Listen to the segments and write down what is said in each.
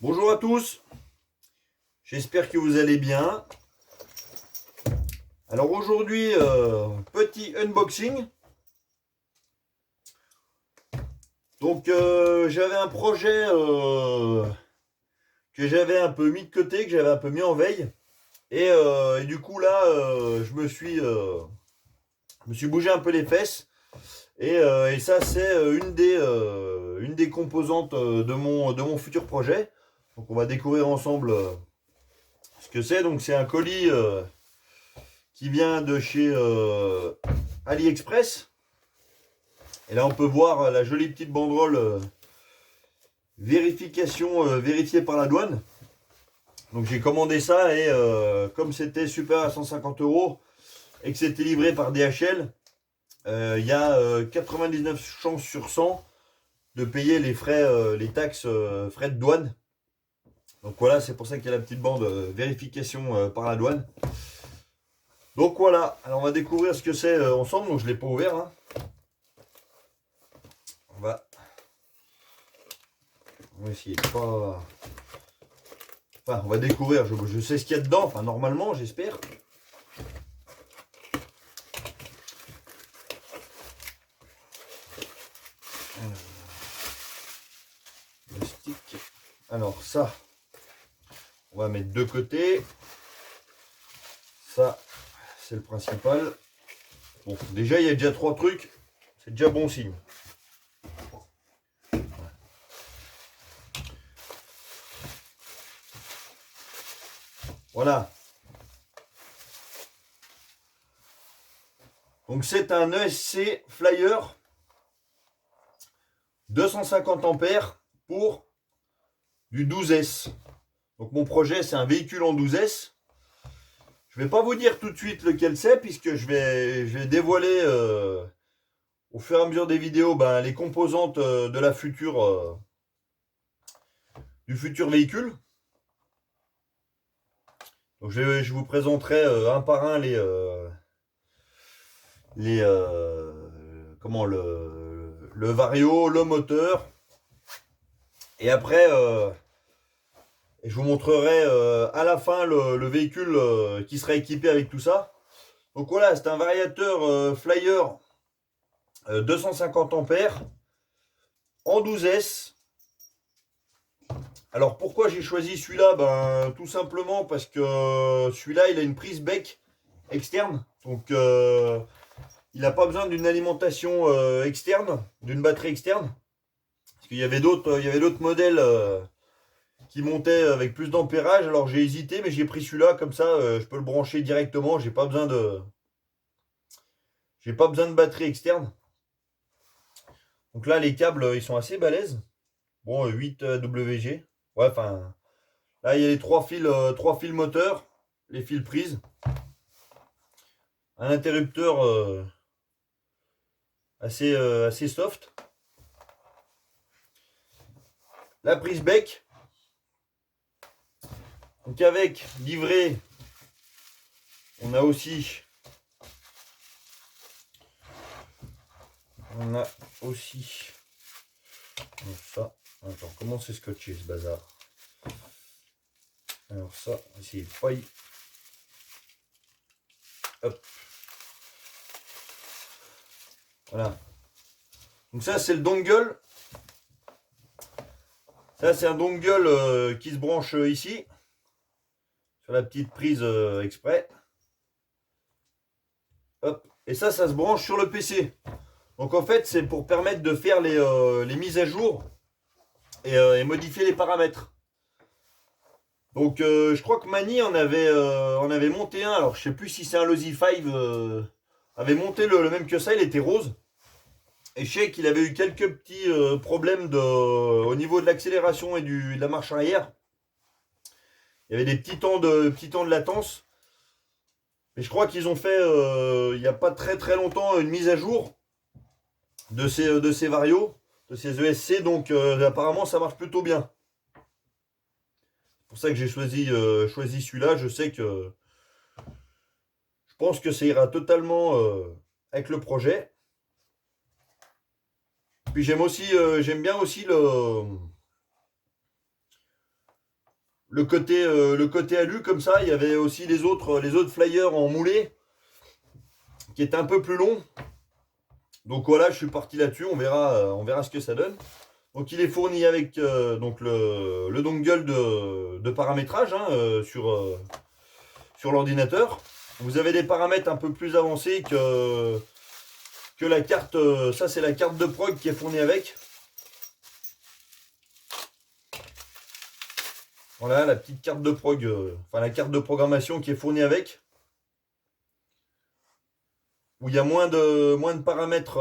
Bonjour à tous, j'espère que vous allez bien. Alors aujourd'hui, petit unboxing. Donc j'avais un projet que j'avais un peu mis de côté, que j'avais un peu mis en veille. Et du coup là, je me suis bougé un peu les fesses. Et ça c'est une des composantes de mon futur projet. Donc on va découvrir ensemble ce que c'est. Donc c'est un colis qui vient de chez AliExpress. Et là, on peut voir la jolie petite banderole vérification vérifiée par la douane. Donc j'ai commandé ça et comme c'était super à 150 € et que c'était livré par DHL, il y a 99 chances sur 100 de payer les frais, les taxes, frais de douane. Donc voilà, c'est pour ça qu'il y a la petite bande vérification par la douane. Donc voilà, alors on va découvrir ce que c'est ensemble. Donc je ne l'ai pas ouvert, hein. On va essayer de pas. Enfin, on va découvrir. Je sais ce qu'il y a dedans. Enfin, normalement, j'espère. Le stick. Alors, ça, on va mettre de côté. Ça, c'est le principal. Bon, déjà, il y a déjà 3 trucs. C'est déjà bon signe. Voilà. Donc c'est un ESC Flyer 250 ampères pour du 12S. Donc mon projet c'est un véhicule en 12S. Je ne vais pas vous dire tout de suite lequel c'est puisque je vais dévoiler au fur et à mesure des vidéos les composantes de la future du futur véhicule. Donc je vous présenterai un par un comment le vario, le moteur. Et après, je vous montrerai à la fin le véhicule qui sera équipé avec tout ça. Donc voilà, c'est un variateur Flyer 250 ampères en 12S. Alors pourquoi j'ai choisi celui-là? Tout simplement parce que celui-là il a une prise bec externe. Donc il n'a pas besoin d'une alimentation externe, d'une batterie externe. Parce qu'il y avait d'autres modèles qui montaient avec plus d'ampérage. Alors j'ai hésité, mais j'ai pris celui-là, comme ça je peux le brancher directement. J'ai pas besoin de batterie externe. Donc là les câbles ils sont assez balèzes. Bon, 8 WG. Ouais, enfin. Là il y a les 3 fils moteurs, les fils prises. Un interrupteur assez soft. La prise bec. Donc avec livré, on a aussi ça. Attends, comment c'est scotché ce bazar? Alors ça, on va essayer de faille. Hop. Voilà. Donc ça c'est le dongle. Ça c'est un dongle qui se branche ici. Sur la petite prise exprès. Hop. Et ça se branche sur le PC. Donc en fait c'est pour permettre de faire les mises à jour et modifier les paramètres. Donc je crois que Mani en avait monté un. Alors je sais plus si c'est un Lozi 5 avait monté le même que ça. Il était rose. Et je sais qu'il avait eu quelques petits problèmes au niveau de l'accélération et de la marche arrière. Il y avait des petits temps de latence. Mais je crois qu'ils ont fait il n'y a pas très très longtemps une mise à jour de ces varios, de ces ESC. Donc apparemment ça marche plutôt bien. C'est pour ça que j'ai choisi celui-là. Je pense que ça ira totalement avec le projet. Puis j'aime bien aussi le côté alu comme ça. Il y avait aussi les autres flyers en moulé qui étaient un peu plus longs. Donc voilà, je suis parti là-dessus. On verra ce que ça donne. Donc il est fourni avec donc le dongle de paramétrage hein, sur l'ordinateur. Vous avez des paramètres un peu plus avancés que la carte. Ça c'est la carte de prog qui est fournie avec. Voilà la petite carte de prog, enfin la carte de programmation qui est fournie avec. Où il y a moins de paramètres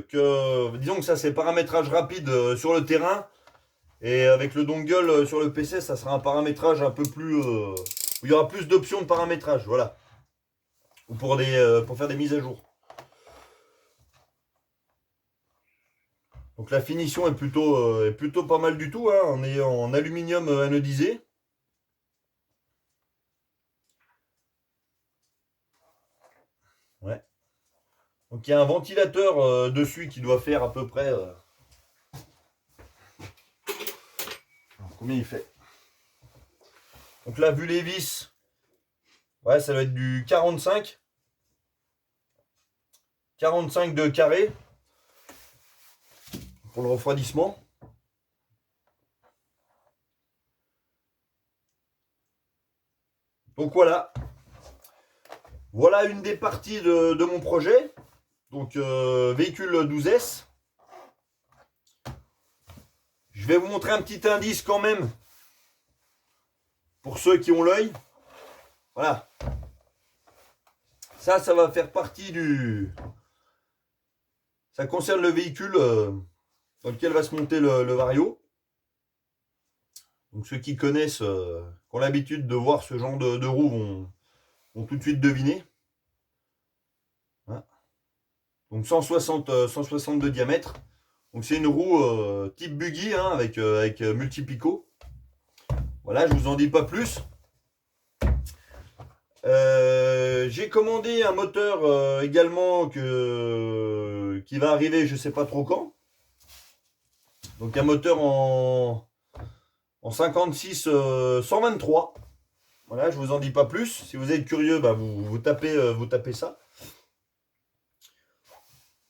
que. Disons que ça c'est paramétrage rapide sur le terrain. Et avec le dongle sur le PC, ça sera un paramétrage un peu plus. Où il y aura plus d'options de paramétrage, voilà. Ou pour faire des mises à jour. Donc la finition est plutôt pas mal du tout, hein. On est en aluminium anodisé. Ouais. Donc il y a un ventilateur dessus qui doit faire à peu près. Alors, combien il fait? Donc là, vu les vis, ouais, ça doit être du 45. 45 de carré pour le refroidissement. Donc voilà. Voilà une des parties de mon projet. Donc véhicule 12S. Je vais vous montrer un petit indice quand même. Pour ceux qui ont l'œil. Voilà. Ça va faire partie du... Ça concerne le véhicule dans lequel va se monter le Vario. Donc ceux qui connaissent, qui ont l'habitude de voir ce genre de roue vont tout de suite deviner. Voilà. Donc 160 de diamètre. Donc c'est une roue type buggy hein, avec multi-picot. Voilà, je vous en dis pas plus. J'ai commandé un moteur également qui va arriver je sais pas trop quand. Donc un moteur en 56 123. Voilà, je vous en dis pas plus. Si vous êtes curieux, bah vous tapez ça.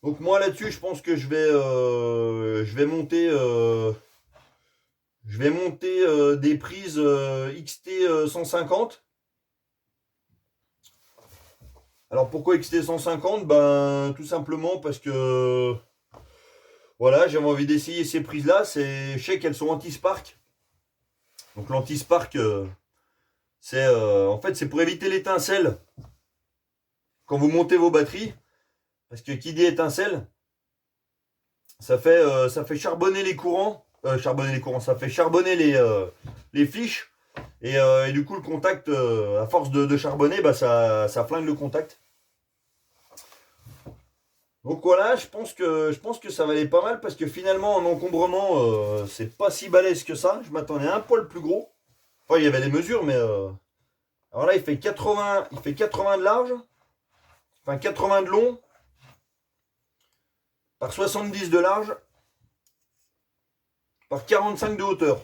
Donc moi là-dessus, je pense que je vais monter des prises XT 150. Alors pourquoi XT 150? Ben tout simplement parce que voilà, j'avais envie d'essayer ces prises-là. Je sais qu'elles sont anti-spark. Donc l'anti-spark, en fait c'est pour éviter l'étincelle quand vous montez vos batteries. Parce que qui dit étincelle, ça fait charbonner les courants. Ça fait charbonner les fiches. Et du coup, le contact, à force de charbonner, bah, ça flingue le contact. Donc voilà, je pense que ça valait pas mal parce que finalement, en encombrement, c'est pas si balèze que ça. Je m'attendais un poil plus gros. Enfin, il y avait des mesures, mais. Alors là, il fait 80 de large, enfin 80 de long, par 70 de large, par 45 de hauteur.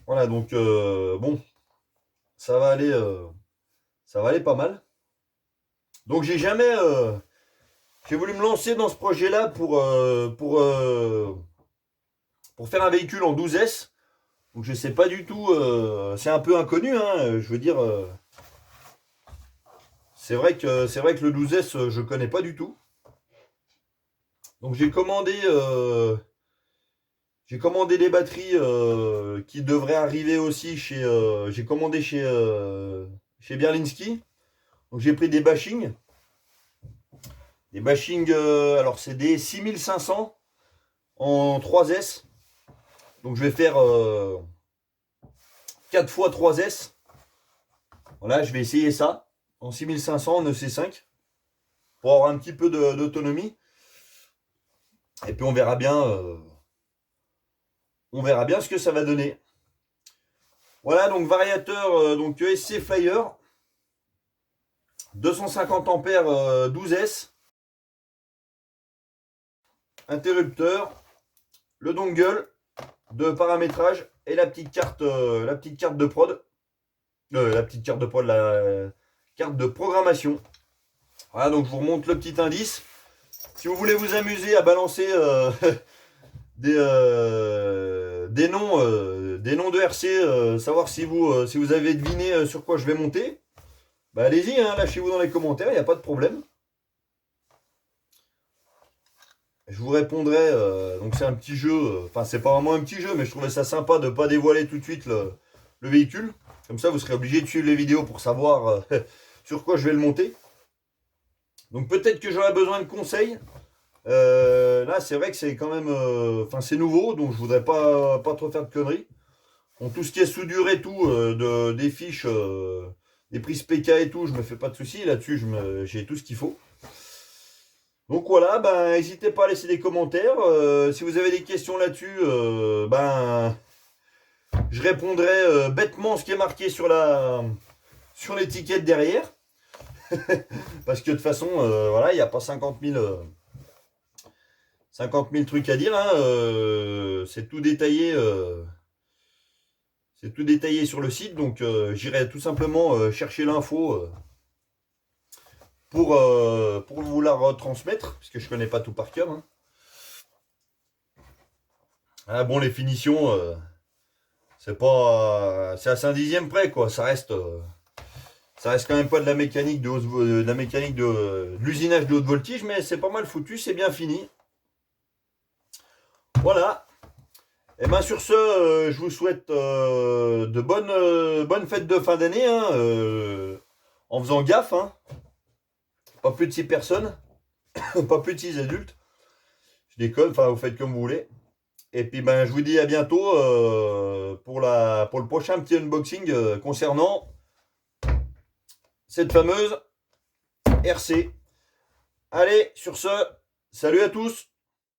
Voilà, donc bon, ça va aller pas mal. Donc j'ai voulu me lancer dans ce projet-là pour faire un véhicule en 12S. Donc je sais pas du tout, c'est un peu inconnu, hein, je veux dire. C'est vrai que le 12S, je connais pas du tout. Donc j'ai commandé des batteries qui devraient arriver aussi j'ai commandé chez Berlinski. Donc j'ai pris des bashings. Des bashings, alors c'est des 6500 en 3S. Donc je vais faire 4 x 3S. Voilà, je vais essayer ça en 6500 en EC5 pour avoir un petit peu d'autonomie. Et puis on verra bien ce que ça va donner. Voilà, donc variateur donc ESC Flyer 250 ampères 12S, interrupteur, le dongle de paramétrage et la petite carte de prod. La petite carte de prod, la carte de programmation. Voilà, donc je vous remonte le petit indice. Si vous voulez vous amuser à balancer des noms de RC, savoir si vous avez deviné sur quoi je vais monter, bah allez-y, hein, lâchez-vous dans les commentaires, il n'y a pas de problème. Je vous répondrai, donc c'est un petit jeu, enfin c'est pas vraiment un petit jeu, mais je trouvais ça sympa de ne pas dévoiler tout de suite le véhicule. Comme ça, vous serez obligé de suivre les vidéos pour savoir sur quoi je vais le monter. Donc peut-être que j'aurai besoin de conseils. Là, c'est vrai que c'est quand même, enfin c'est nouveau, donc je voudrais pas trop faire de conneries. Donc tout ce qui est soudure et tout, des fiches, des prises PK et tout, je me fais pas de soucis là-dessus, j'ai tout ce qu'il faut. Donc voilà, ben n'hésitez pas à laisser des commentaires. Si vous avez des questions là-dessus, ben je répondrai bêtement ce qui est marqué sur l'étiquette derrière. Parce que de toute façon, voilà, il n'y a pas 50 000 trucs à dire, hein, c'est tout détaillé. C'est tout détaillé sur le site, donc j'irai tout simplement chercher l'info pour vous la retransmettre, parce que je connais pas tout par cœur. Hein. Ah bon, les finitions, c'est à 1/10 près, quoi. Ça reste quand même pas de la mécanique de l'usinage de haute voltige, mais c'est pas mal foutu, c'est bien fini. Voilà. Et bien sur ce, je vous souhaite de bonnes fêtes de fin d'année, hein, en faisant gaffe, hein. Pas plus de 6 personnes, pas plus de 6 adultes. Je déconne, enfin vous faites comme vous voulez. Et puis ben je vous dis à bientôt pour le prochain petit unboxing concernant cette fameuse RC. Allez, sur ce, salut à tous!